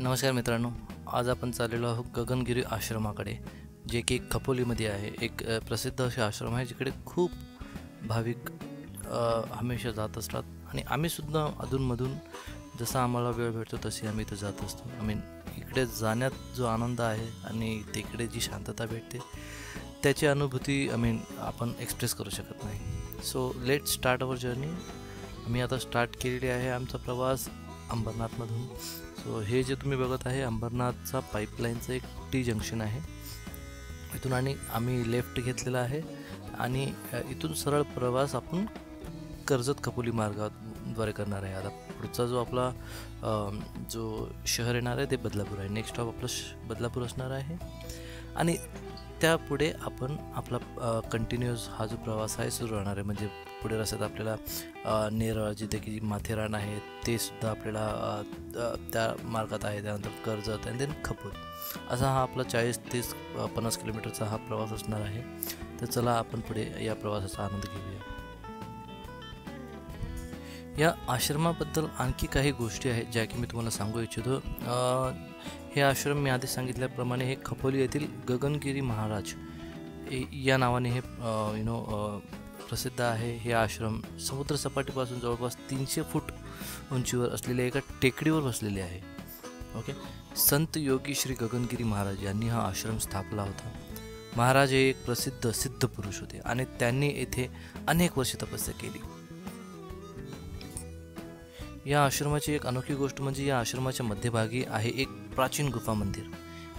नमस्कार मित्रांनो, आज आपण चाललेलो आहोत गगनगिरी आश्रमाकडे, जे की खपोलीमध्ये आहे. एक प्रसिद्ध असे आश्रम आहे जिकडे खूप भाविक हमेशा जात असतात आणि आम्हीसुद्धा अधूनमधून जसा आम्हाला वेळ भेटतो तशी आम्ही इथं जात असतो. इकडे जाण्यात जो आनंद आहे आणि तिकडे जी शांतता भेटते त्याची अनुभूती आपण एक्सप्रेस करू शकत नाही. So let start our journey. आम्ही आता स्टार्ट केलेली आहे आमचा प्रवास अंबरनाथमधून. सो हे जे तुम्ही बघत आहे अंबरनाथचा पाईपलाईनचं एक टी जंक्शन आहे. इथून आणि आम्ही लेफ्ट घेतलेला आहे आणि इथून सरळ प्रवास आपण कर्जत खपोली मार्गाद्वारे करणार आहे. आता पुढचा जो आपला जो शहर येणार आहे ते बदलापूर आहे. नेक्स्ट स्टॉप आपलं बदलापूर असणार आहे आणि त्यापुढे आपण आपला कंटिन्यूअस हा जो प्रवास आहे सुरू राहणार आहे. म्हणजे पुढे रस्त्यात आपल्याला नेरळ, जिथे की माथेरान आहे ते सुद्धा आपल्याला त्या मार्गात आहे. त्यानंतर कर्जत आणि देन खपोली, असा हा आपला 40-30-50 किलोमीटरचा हा प्रवास असणार आहे. तर चला आपण पुढे या प्रवासाचा आनंद घेऊया. या आश्रमाबद्दल आणखी काही गोष्टी आहेत ज्या की मी तुम्हाला सांगू इच्छितो. हे आश्रम मी आधी सांगितल्याप्रमाणे हे खपोली येथील गगनगिरी महाराज या नावाने हे प्रसिद्ध आहे. हे आश्रम समुद्रसपाटीपासून जवळपास 300 फूट उंचीवर असलेल्या एका टेकडीवर बसलेले आहे. ओके. संत योगी श्री गगनगिरी महाराज यांनी हा आश्रम स्थापला होता. महाराज हे एक प्रसिद्ध सिद्ध पुरुष होते आणि त्यांनी येथे अनेक वर्षे तपस्या केली. या आश्रमाची एक अनोखी गोष्ट म्हणजे या आश्रमाच्या मध्यभागी आहे एक प्राचीन गुफा मंदिर,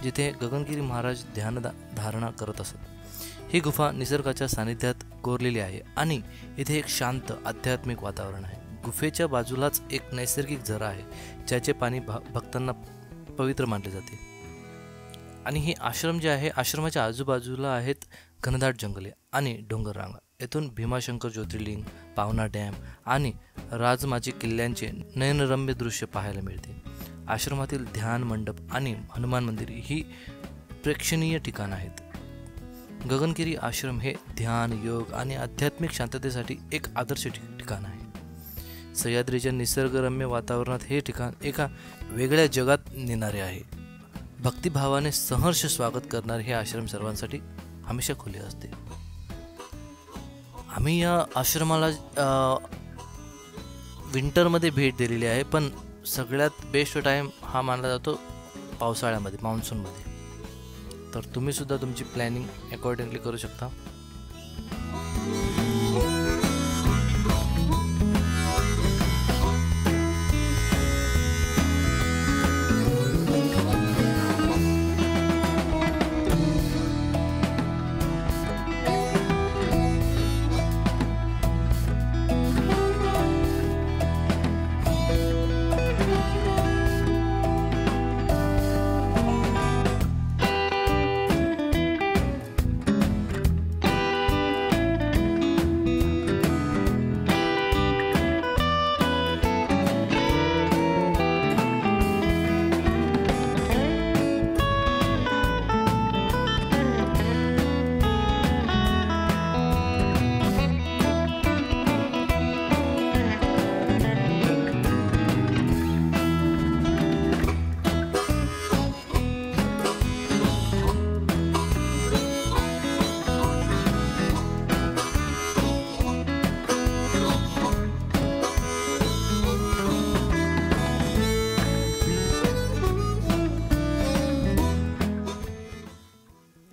जिथे गगनगिरी महाराज ध्यान धारणा करत असत. ही गुफा निसर्गाच्या सानिध्यात कोरलेली आहे आणि इथे एक शांत आध्यात्मिक वातावरण आहे. गुफेच्या बाजूलाच एक नैसर्गिक झरा आहे, ज्याचे पाणी भक्तांना पवित्र मानले जाते. आणि हे आश्रम जे आहे, आश्रमाच्या आजूबाजूला आहेत घनदाट जंगले आणि डोंगर रांगा. येथून भीमाशंकर ज्योतिर्लिंग, पावना डॅम आणि राजमाची किल्ल्यांचे नयनरम्य दृश्य पाहायला मिळते. आश्रमातील ध्यान मंडप आणि हनुमान मंदिर ही प्रेक्षणीय ठिकाण आहेत. गगनगिरी आश्रम हे ध्यान, योग आणि आध्यात्मिक शांततेसाठी एक आदर्श ठिकाण आहे. सह्याद्रीच्या निसर्गरम्य वातावरणात हे ठिकाण एका वेगळ्या जगात नेणारे आहे. भक्तिभावाने सहर्ष स्वागत करणारे हे आश्रम सर्वांसाठी हमेशा खुले असते. आम्ही या आश्रमाला विंटरमध्ये भेट दिलेली आहे, पण सगळ्यात बेस्ट टाईम हा मानला जातो पावसाळ्यामध्ये, मान्सूनमध्ये. तर तुम्ही सुद्धा तुमची प्लॅनिंग अकॉर्डिंगली करू शकता.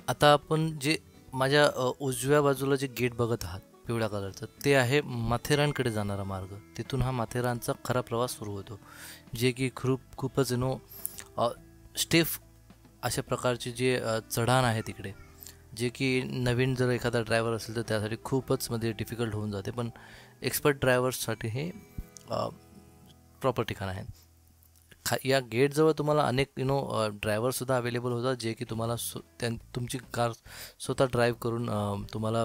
आता आपण जे माझ्या उजव्या बाजूला जे गेट बघत आहात पिवळ्या कलरचं, ते आहे माथेरानकडे जाणारा मार्ग. तिथून हा माथेरानचा खरा प्रवास सुरू होतो, जे की खूपच स्टेफ अशा प्रकारचे जे चढाण आहे तिकडे, जे की नवीन जर एखादा ड्रायव्हर असेल तर त्यासाठी खूपच डिफिकल्ट होऊन जाते, पण एक्सपर्ट ड्रायव्हर्ससाठी हे प्रॉपर ठिकाण आहे. या गेटजवळ तुम्हाला अनेक ड्रायव्हरसुद्धा अवेलेबल होतात, जे की तुम्हाला तुमची कार स्वतः ड्राईव्ह करून तुम्हाला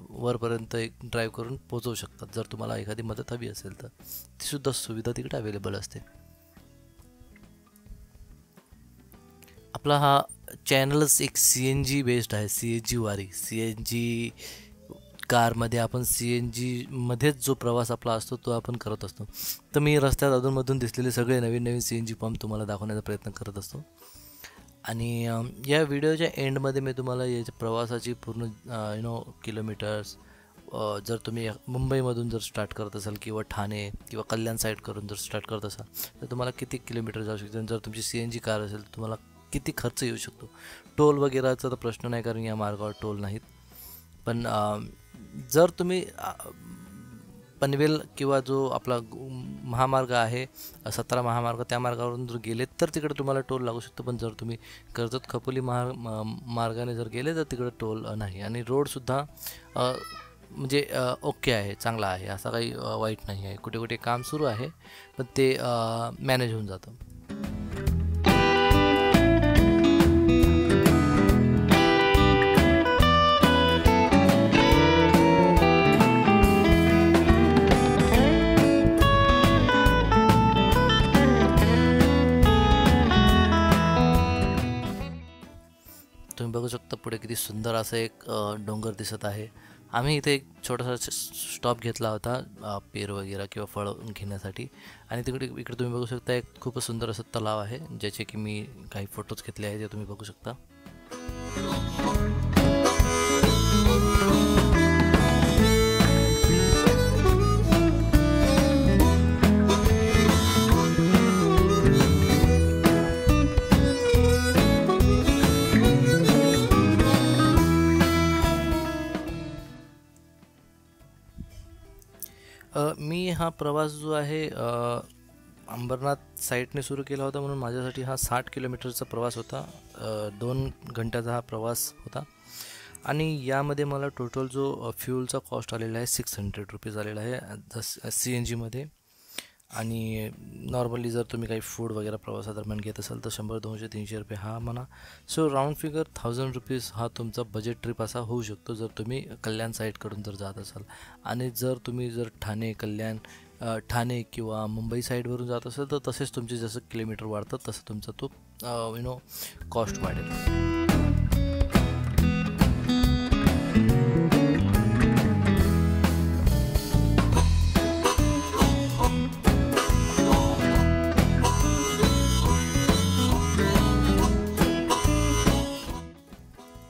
वरपर्यंत ड्राईव्ह करून पोहोचवू शकतात. जर तुम्हाला एखादी मदत हवी असेल तर तीसुद्धा सुविधा तिकडे अवेलेबल असते. आपला हा चॅनलच एक CNG बेस्ड आहे. CNG वारी, CNG कारमध्ये आपण CNG मध्येच जो प्रवास आपला असतो तो आपण करत असतो. तर मी रस्त्यात अधूनमधून दिसलेले सगळे नवीन नवीन CNG पंप तुम्हाला दाखवण्याचा प्रयत्न करत असतो. आणि या व्हिडिओच्या एंडमध्ये मी तुम्हाला याच्या प्रवासाची पूर्ण किलोमीटर्स, जर तुम्ही मुंबईमधून जर स्टार्ट करत असाल किंवा ठाणे किंवा कल्याण साईड करून जर स्टार्ट करत असाल तर तुम्हाला किती किलोमीटर जाऊ शकते, जर तुमची CNG कार असेल तर तुम्हाला किती खर्च येऊ शकतो. टोल वगैरेचा तर प्रश्न नाही, कारण या मार्गावर टोल नाहीत. पण जर तुम्ही पनवेल किंवा जो आपला महामार्ग आहे 17 महामार्ग, त्या मार्गावरून जर गेले तर तिकडे तुम्हाला टोल लागू शकतो. पण जर तुम्ही कर्जत खपोली मार्गाने जर गेले तर तिकडे टोल नाही. आणि रोडसुद्धा म्हणजे ओके आहे, चांगला आहे, असा काही वाईट नाही आहे. कुठे कुठे काम सुरू आहे पण ते मॅनेज होऊन जातं. तुम्ही बघू शकता पुढे किती सुंदर असं एक डोंगर दिसत आहे. आम्ही इथे एक छोटासा स्टॉप घेतला होता पेरू वगैरे किंवा फळं घेण्यासाठी. आणि इकडे तुम्ही बघू शकता एक खूपच सुंदर असं तलाव आहे, ज्याचे की मी काही फोटोज घेतले आहेत, ते तुम्ही बघू शकता. मी हा प्रवास जो आहे अंबरनाथ साईडने सुरू केला होता, म्हणून माझ्यासाठी हा 60 किलोमीटरचा प्रवास होता. 2 घंट्याचा हा प्रवास होता. आणि यामध्ये मला टोटल जो फ्यूलचा कॉस्ट आलेला आहे 600 रुपीज आलेला आहे CNGमध्ये. आणि नॉर्मली जर तुम्ही काही फूड वगैरे प्रवासादरम्यान घेत असाल तर 100, 200, 300 रुपये हा म्हणा. सो राऊंड फिगर 1000 रुपीज हा तुमचा बजेट ट्रिप असा होऊ शकतो, जर तुम्ही कल्याण साईडकडून जर जात असाल. आणि जर तुम्ही जर ठाणे किंवा मुंबई साईडवरून जात असाल तर तसेच तुमचे जसं किलोमीटर वाढतं तसं तुमचा तो कॉस्ट वाढेल.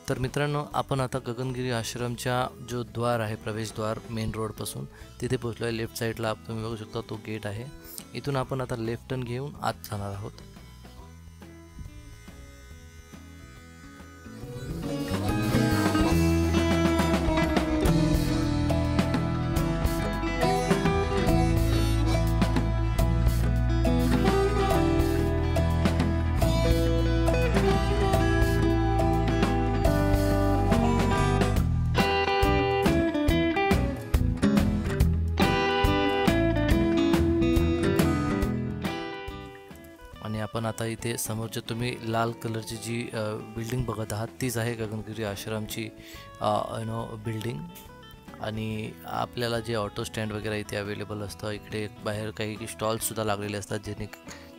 तर मित्रांनो, आपण आता गगनगिरी आश्रमच्या जो द्वार आहे, प्रवेशद्वार मेन रोडपासून तिथे पोहोचलो आहे. लेफ्ट साईडला तुम्ही बघू शकता तो गेट आहे. इथून आपण आता लेफ्ट टर्न घेऊन आत जाणार आहोत. आणि आपण आता इथे समोरच्या तुम्ही लाल कलरची जी बिल्डिंग बघत आहात तीच आहे गगनगिरी आश्रमची बिल्डिंग. आणि आपल्याला जे ऑटो स्टँड वगैरे इथे अवेलेबल असतं. इकडे बाहेर काही स्टॉल्ससुद्धा लागलेले असतात,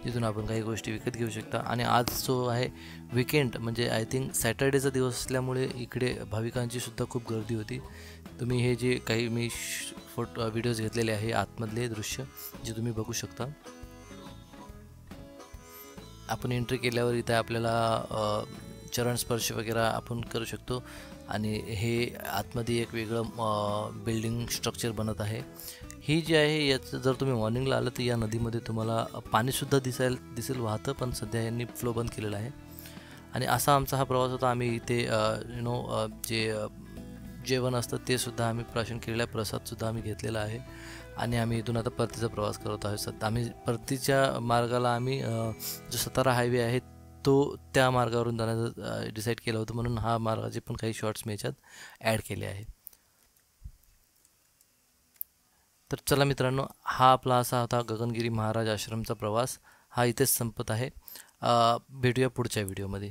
जिथून आपण काही गोष्टी विकत घेऊ शकता. आणि आज जो आहे विकेंड, म्हणजे आय थिंक सॅटर्डेचा दिवस असल्यामुळे इकडे भाविकांची सुद्धा खूप गर्दी होती. तुम्ही हे जे काही मी व्हिडिओज घेतलेले आहे आतमधले दृश्य जे तुम्ही बघू शकता. आपण एंट्री केल्यावर इथे आपल्याला चरण स्पर्श वगैरे आपण करू शकतो. आणि हे आतमध्ये एक वेगळं बिल्डिंग स्ट्रक्चर बनत आहे. ही जी आहे याचं जर तुम्ही मॉर्निंगला आलं तर या नदीमध्ये तुम्हाला पाणीसुद्धा दिसेल वाहतं, पण सध्या यांनी फ्लो बंद केलेला आहे. आणि असा आमचा हा प्रवास होता. आम्ही इथे जे जेवण असतं ते सुद्धा आम्ही प्राशन केलेलं आहे, प्रसादसुद्धा आम्ही घेतलेला आहे. आणि आम्ही इथून आता परतीचा प्रवास करत आहोत. आम्ही परतीच्या मार्गाला आम्ही जो 17 हायवे आहे तो त्या मार्गावरून जाण्याचं डिसाईड केलं होतं, म्हणून हा मार्गाचे पण काही शॉर्ट्स मी याच्यात ॲड केले आहे. तर चला मित्रांनो, हा आपला असा होता गगनगिरी महाराज आश्रमचा प्रवास. हा इथेच संपत आहे. भेटूया पुढच्या व्हिडिओमध्ये.